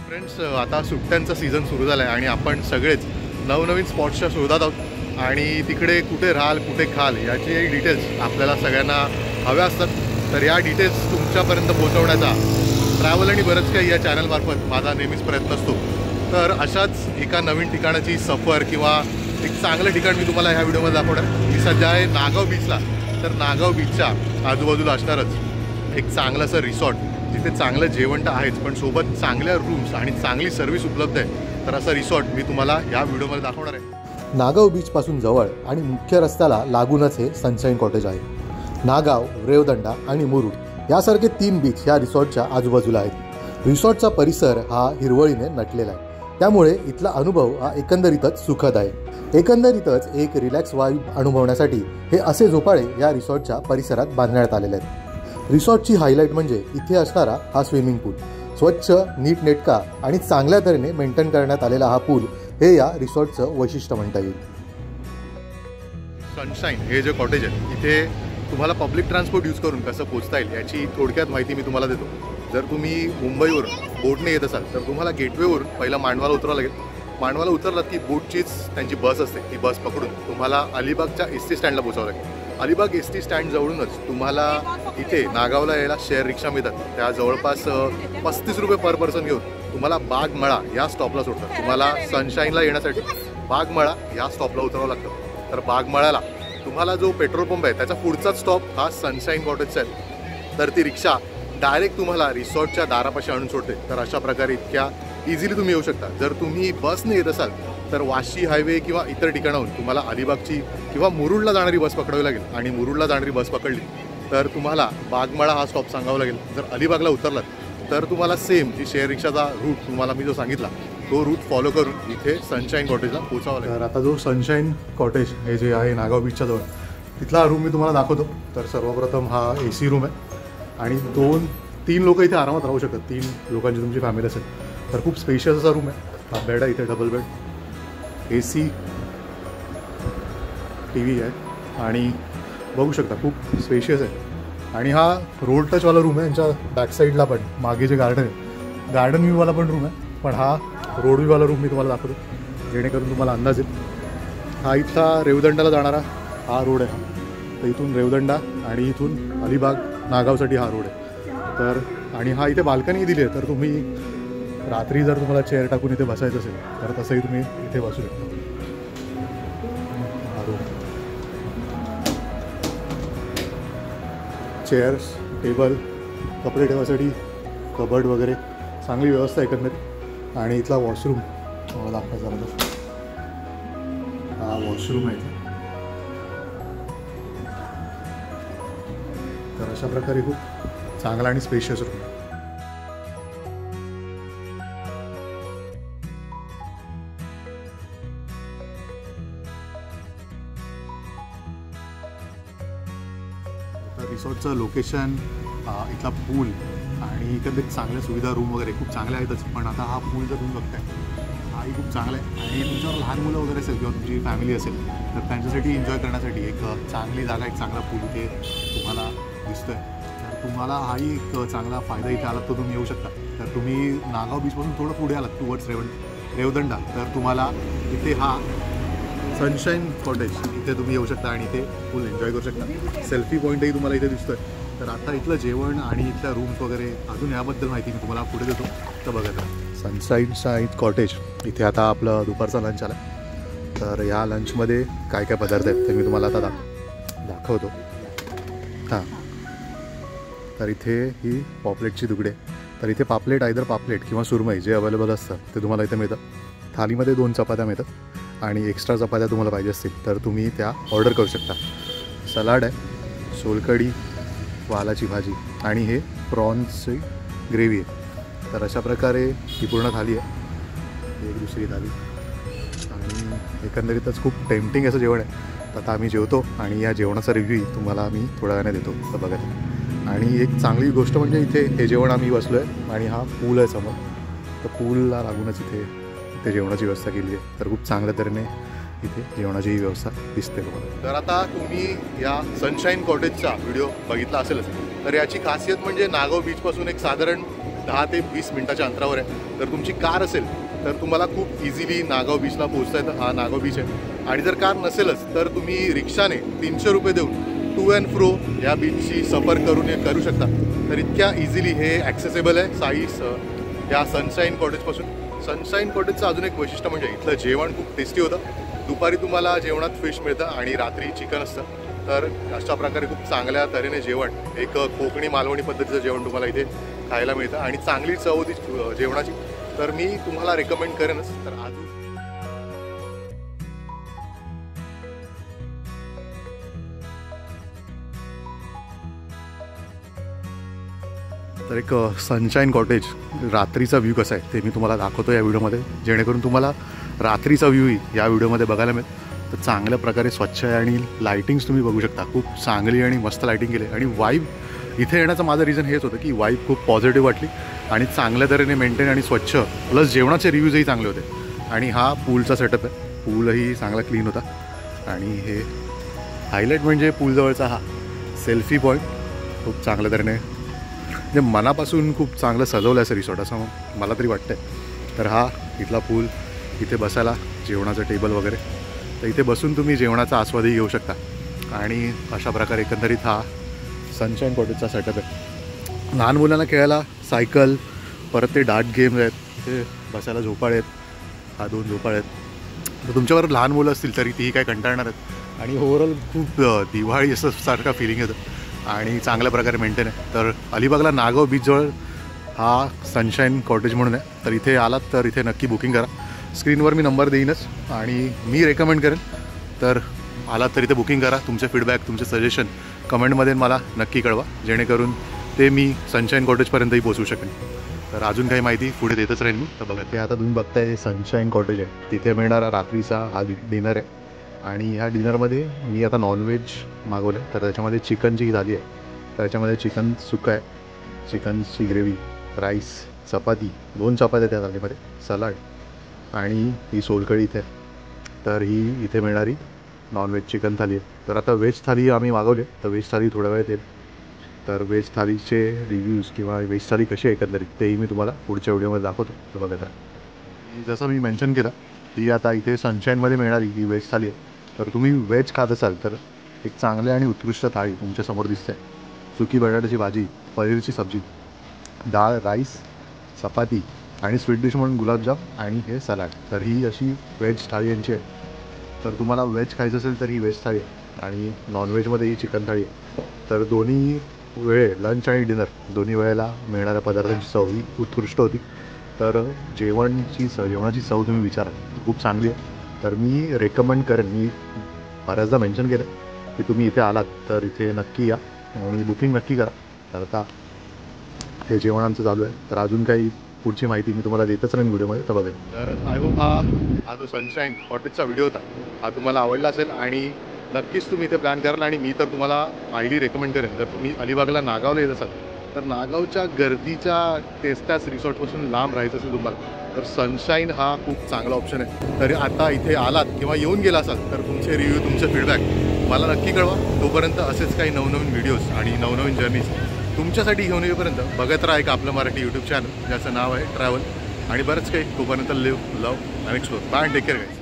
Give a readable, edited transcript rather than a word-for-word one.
Friends, आता सुट्ट्यांचा season सुरू झाला आहे आणि आपण सगळेच नवनवीन स्पॉट्सच्या शोधात आहोत आणि तिकडे कुठे राहाल कुठे खाल याची डिटेल्स आपल्याला सगळ्यांना हव्या असतात. तर या डिटेल्स तुमच्यापर्यंत पोहोचवण्याचा ट्रॅव्हल आणि बरंच काही या चॅनलमार्फत माझा नेहमीच प्रयत्न असतो. तर अशाच एका नवीन ठिकाणाची सफर किंवा एक चांगलं ठिकाण मी तुम्हाला ह्या व्हिडिओमध्ये दाखवणार. मी सध्या आहे नागाव बीचला. तर नागाव बीचच्या आजूबाजूला असणारच एक चांगलंसं रिसॉर्ट जिथे चांगलं जेवण तर आहेच पण सोबत चांगल्या रूम्स आणि चांगली सर्व्हिस उपलब्ध आहे. तर असं रिसॉर्ट मी तुम्हाला या व्हिडिओमध्ये दाखवणार आहे. नागाव बीचपासून जवळ आणि मुख्य रस्त्याला लागूनच हे सनशाईन कॉटेज आहे. नागाव, रेवदंडा आणि मुरुड यासारखे 3 बीच या रिसॉर्टच्या आजूबाजूला आहेत. रिसॉर्टचा परिसर हा हिरवळीने नटलेला आहे, त्यामुळे इथला अनुभव हा एकंदरीतच सुखद आहे. एकंदरीतच एक रिलॅक्स वाईब अनुभवण्यासाठी हे असे झोपाळे या रिसॉर्टच्या परिसरात बांधण्यात आलेले आहेत. रिसॉर्टची हायलाईट म्हणजे इथे असणारा हा स्विमिंग पूल. स्वच्छ, नीटनेटका आणि चांगल्या तऱ्हेने मेंटेन करण्यात आलेला हा पूल हे या रिसॉर्टचं वैशिष्ट्य म्हणता येईल. सनशाईन हे जे कॉटेज आहे इथे तुम्हाला पब्लिक ट्रान्सपोर्ट यूज करून कसं पोहोचता येईल याची थोडक्यात माहिती मी तुम्हाला देतो. जर तुम्ही मुंबईवरून बोटने येत असाल तर तुम्हाला गेटवेवरून पहिला मांडवाला उतरावं लागेल. मांडवाला उतरलात की बोटचीच त्यांची बस असते, ती बस पकडून तुम्हाला अलिबागच्या एस टी स्टँडला पोचावं लागेल. अलिबाग एस टी स्टँड जवळूनच तुम्हाला इथे नागावला यायला शेअर रिक्षा मिळतात. त्या जवळपास 35 रुपये पर पर्सन घेऊन तुम्हाला बागमळा या स्टॉपला सोडतात. तुम्हाला सनशाईनला येण्यासाठी बागमळा या स्टॉपला उतरावं लागतं. तर बागमळ्याला तुम्हाला जो पेट्रोल पंप आहे त्याचा पुढचाच स्टॉप हा सनशाईन कॉटेजचा आहे. तर ती रिक्षा डायरेक्ट तुम्हाला रिसॉर्टच्या दारापाशी आणून सोडते. तर अशा प्रकारे इतक्या इझिली तुम्ही येऊ शकता. जर तुम्ही बसने येत असाल तर वाशी हायवे किंवा इतर ठिकाणाहून तुम्हाला अलिबागची किंवा मुरुडला जाणारी बस पकडावी लागेल आणि मुरुडला जाणारी बस पकडली तर तुम्हाला बागमाळा हा स्टॉप सांगावा लागेल. जर अलिबागला उतरलात तर तुम्हाला सेम जी शेअर रिक्षाचा रूट तुम्हाला मी जो सांगितला तो रूट फॉलो करून इथे सनशाईन कॉटेजला पोचावं लागेल. तर आता जो सनशाईन कॉटेज हे जे आहे नागाव बीचच्या जवळ तिथला रूम मी तुम्हाला दाखवतो. तर सर्वप्रथम हा AC रूम आहे आणि 2-3 लोक इथे आरामात राहू शकतात. 3 लोकांची तुमची फॅमिली असेल तर खूप स्पेशियस असा रूम आहे. हा बेड आहे इथे, डबल बेड, AC, TV आहे आणि बघू शकता खूप स्पेशियस आहे. आणि हा रोड टचवाला रूम आहे. यांच्या बॅकसाईडला पण मागे जे गार्डन आहे गार्डन व्ह्यूवाला पण रूम आहे, पण हा रोड व्ह्यूवाला रूम मी तुम्हाला दाखवतो जेणेकरून तुम्हाला अंदाज येईल. हा इथला रेवदंडाला जाणारा हा रोड आहे. हा तर इथून रेवदंडा आणि इथून अलिबाग नागावसाठी हा रोड आहे. तर आणि हा इथे बाल्कनी दिली आहे. तर तुम्ही रात्री जर तुम्हाला चेअर टाकून इथे बसायचं असेल तर तसंही तुम्ही इथे बसू शकता. चेअर्स, टेबल, कपडे ठेवायसाठी कबर्ड वगैरे चांगली व्यवस्था एकंदरीत. आणि इथला वॉशरूम दाखवायचा मला. हा वॉशरूम आहे इथे. तर अशा प्रकारे खूप चांगला आणि स्पेशियस रूम. रिसॉर्टचं लोकेशन, इथला पूल आणि एकंदरीत चांगल्या सुविधा, रूम वगैरे खूप चांगल्या आहेतच. पण आता हा पूल जर तुम्ही बघताय हाही खूप चांगला आहे आणि तुमच्यावर लहान मुलं वगैरे असेल किंवा तुमची फॅमिली असेल तर त्यांच्यासाठी एन्जॉय करण्यासाठी एक चांगली जागा, एक चांगला पूल इथे तुम्हाला दिसतो आहे. तर तुम्हाला हाही एक चांगला फायदा इथे आलात तर तुम्ही येऊ शकता. तर तुम्ही नागाव बीचपासून थोडं पुढे आलात टुवर्ड्स रेवदंडा तर तुम्हाला इथे हा सनशाईन कॉटेज इथे तुम्ही येऊ शकता आणि इथे फुल एन्जॉय करू शकता. सेल्फी पॉईंटही तुम्हाला इथे दिसतोय. तर आता इथलं जेवण आणि इथल्या रूम्स वगैरे अजून याबद्दल माहिती मी तुम्हाला पुढे देतो. तर बघा सनशाईन कॉटेज इथे आता आपलं दुपारचा लंच आला. तर या लंचमध्ये काय काय पदार्थ आहेत ते मी तुम्हाला आता दाखवतो. हां, तर इथे ही पॉपलेटची तुकडे. तर इथे पापलेट, आयदर पापलेट किंवा सुरमई जे अवेलेबल असतं ते तुम्हाला इथे मिळतं. थालीमध्ये 2 चपात्या मिळतात आणि एक्स्ट्रा चपात्या तुम्हाला पाहिजे असतील तर तुम्ही त्या ऑर्डर करू शकता. सलाड आहे, सोलकढी, वालाची भाजी आणि हे प्रॉन्सची ग्रेव्ही आहे. तर अशा प्रकारे ही पूर्ण थाली आहे. एक दुसरी थाली आणि एकंदरीतच खूप टेम्पटिंग असं जेवण आहे. तर आता आम्ही जेवतो आणि या जेवणाचा रिव्ह्यू तुम्हाला आम्ही थोड्या वेळाने देतो. तर बघा. आणि एक चांगली गोष्ट म्हणजे इथे हे जेवण आम्ही बसलो आहे आणि हा पूल आहे समोर. तर पूलला लागूनच इथे जेवणाची व्यवस्था केली आहे. तर खूप चांगल्या तऱ्हेने इथे जेवणाची व्यवस्था दिसते तुम्हाला. तर आता तुम्ही या सनशाईन कॉटेजचा व्हिडिओ बघितला असेलच. तर याची खासियत म्हणजे नागाव बीचपासून एक साधारण 10 ते 20 मिनिटाच्या अंतरावर आहे. तर तुमची कार असेल तर तुम्हाला खूप इझिली नागाव बीचला पोहोचता येतं. हा नागाव बीच आहे. आणि जर कार नसेलच तर तुम्ही रिक्षाने 300 रुपये देऊन टू अँड फ्रो या बीचची सफर करू शकता. तर इतक्या इझिली हे ॲक्सेसेबल आहे साईस या सनशाईन कॉटेजपासून. सनशाईन कॉटेजचं अजून एक वैशिष्ट्य म्हणजे इथलं जेवण खूप टेस्टी होतं. दुपारी तुम्हाला जेवणात फिश मिळतं आणि रात्री चिकन असतं. तर अशा प्रकारे खूप चांगल्या तऱ्हेने जेवण, एक कोकणी मालवणी पद्धतीचं जेवण तुम्हाला इथे खायला मिळतं आणि चांगली चव होती जेवणाची. तर मी तुम्हाला रेकमेंड करेनच. तर अजून तर एक सनशाईन कॉटेज रात्रीचा व्ह्यू कसा आहे ते मी तुम्हाला दाखवतो या व्हिडिओमध्ये, जेणेकरून तुम्हाला रात्रीचा व्ह्यूही या व्हिडिओमध्ये बघायला मिळेल. तर चांगल्या प्रकारे स्वच्छ आहे आणि लायटिंग्स तुम्ही बघू शकता, खूप चांगली आणि मस्त लायटिंग केली. आणि वाईब इथे येण्याचं माझं रिझन हेच होतं की वाईब खूप पॉझिटिव्ह वाटली आणि चांगल्या तऱ्हेने मेंटेन आणि स्वच्छ, प्लस जेवणाचे रिव्ह्यूजही चांगले होते. आणि हा पूलचा सेटअप आहे, पूलही चांगला क्लीन होता. आणि हे हायलाईट म्हणजे पूलजवळचा हा सेल्फी पॉईंट खूप चांगल्या तऱ्हेने म्हणजे मनापासून खूप चांगलं सजवलं आहे रिसॉर्ट असं मला तरी वाटतं आहे. तर हा इथला पूल, इथे बसायला जेवणाचं टेबल वगैरे, तर इथे बसून तुम्ही जेवणाचा आस्वादही घेऊ शकता. आणि अशा प्रकारे एकंदरीत हा सनशाईन कॉटेजचा सेटअप आहे. लहान मुलांना खेळायला सायकल, परत ते डार्ट गेम्स आहेत, इथे बसायला झोपाळे आहेत, हा 2 झोपाळे आहेत. तर तुमच्यावर लहान मुलं असतील तरी तीही काय कंटाळणार आहेत. आणि ओव्हरऑल खूप दिवाळी असं सारखा फिलिंग येतं आणि चांगल्या प्रकारे मेंटेन आहे. तर अलिबागला नागाव बीचजवळ हा सनशाईन कॉटेज म्हणून आहे. तर इथे आलात तर इथे नक्की बुकिंग करा. स्क्रीनवर मी नंबर देईनच आणि मी रेकमेंड करेन. तर आलात तर इथे बुकिंग करा. तुमचे फीडबॅक, तुमचे सजेशन कमेंटमध्ये मला नक्की कळवा, जेणेकरून ते मी सनशाईन कॉटेजपर्यंतही पोहोचू शकेन. तर अजून काही माहिती पुढे देतच राहील मी. तर बघा, ते आता तुम्ही बघताय सनशाईन कॉटेज आहे. तिथे मिळणारा रात्रीचा हा डिनर आहे. आणि ह्या डिनरमध्ये मी आता नॉनव्हेज मागवलं आहे. तर त्याच्यामध्ये चिकनची थाली आहे, त्याच्यामध्ये चिकन सुक्का आहे, चिकनची ग्रेव्ही, राईस, चपाती, 2 चपात्या त्या थालीमध्ये, सलाड आणि ही सोलकढी इथे. तर ही इथे मिळणारी नॉनव्हेज चिकन थाली आहे. तर आता व्हेज थाली आम्ही मागवली, तर व्हेज थाली थोड्या वेळात येईल. तर व्हेज थालीचे रिव्ह्यूज किंवा व्हेज थाली कशी आहे एकंदरीत तेही मी तुम्हाला पुढच्या व्हिडिओमध्ये दाखवतो. तर बघा, जसं मी मेन्शन केलं ती आता इथे सनशाईनमध्ये मिळणारी ही व्हेज थाली आहे. तर तुम्ही व्हेज खात असाल तर एक चांगली आणि उत्कृष्ट थाळी तुमच्यासमोर दिसते. सुकी बटाट्याची भाजी, पनीरची सब्जी, डाळ, राईस, चपाती आणि स्वीट डिश म्हणून गुलाबजाम आणि हे सलाड. तर ही अशी व्हेज थाळी यांची आहे. तर तुम्हाला व्हेज खायचं असेल तर ही व्हेज थाळी आहे आणि नॉनव्हेजमध्ये ही चिकन थाळी आहे. तर दोन्ही वेळे लंच आणि डिनर दोन्ही वेळेला मिळणाऱ्या पदार्थांची चव ही उत्कृष्ट होती. तर जेवणाची चव तुम्ही विचारा, खूप चांगली आहे. तर मी रेकमेंड करेन, मी बऱ्याचदा मेन्शन केलं की तुम्ही इथे आलात तर इथे नक्की या आणि बुकिंग नक्की करा. तर आता हे जेवणांचं चालू आहे. तर अजून काही पुढची माहिती मी तुम्हाला देतच राहीन व्हिडिओमध्ये. तर बघा, तर आय होप हा जो सनशाईन कॉटेजचा व्हिडिओ होता हा तुम्हाला आवडला असेल आणि नक्कीच तुम्ही इथे प्लॅन कराल. आणि मी तर तुम्हाला हायली रेकमेंड करेन, जर तुम्ही अलिबागला नागावला येत असाल तर नागावच्या गर्दीच्या त्याच रिसॉर्टपासून लांब राहायचं असेल तुम्हाला तर सनशाईन हा खूप चांगला ऑप्शन आहे. तरी आता इथे आलात किंवा येऊन गेला असाल तर तुमचे रिव्ह्यू, तुमचे फीडबॅक मला नक्की कळवा. तोपर्यंत असेच काही नवनवीन व्हिडिओज आणि नवनवीन जर्नीज तुमच्यासाठी घेऊन येईपर्यंत बघत राहा एक आपलं मराठी यूट्यूब चॅनल ज्याचं नाव आहे ट्रॅव्हल. आणि बरंच काही. तोपर्यंत लिव्ह, लव्ह आणि explore. Bye and take care guys.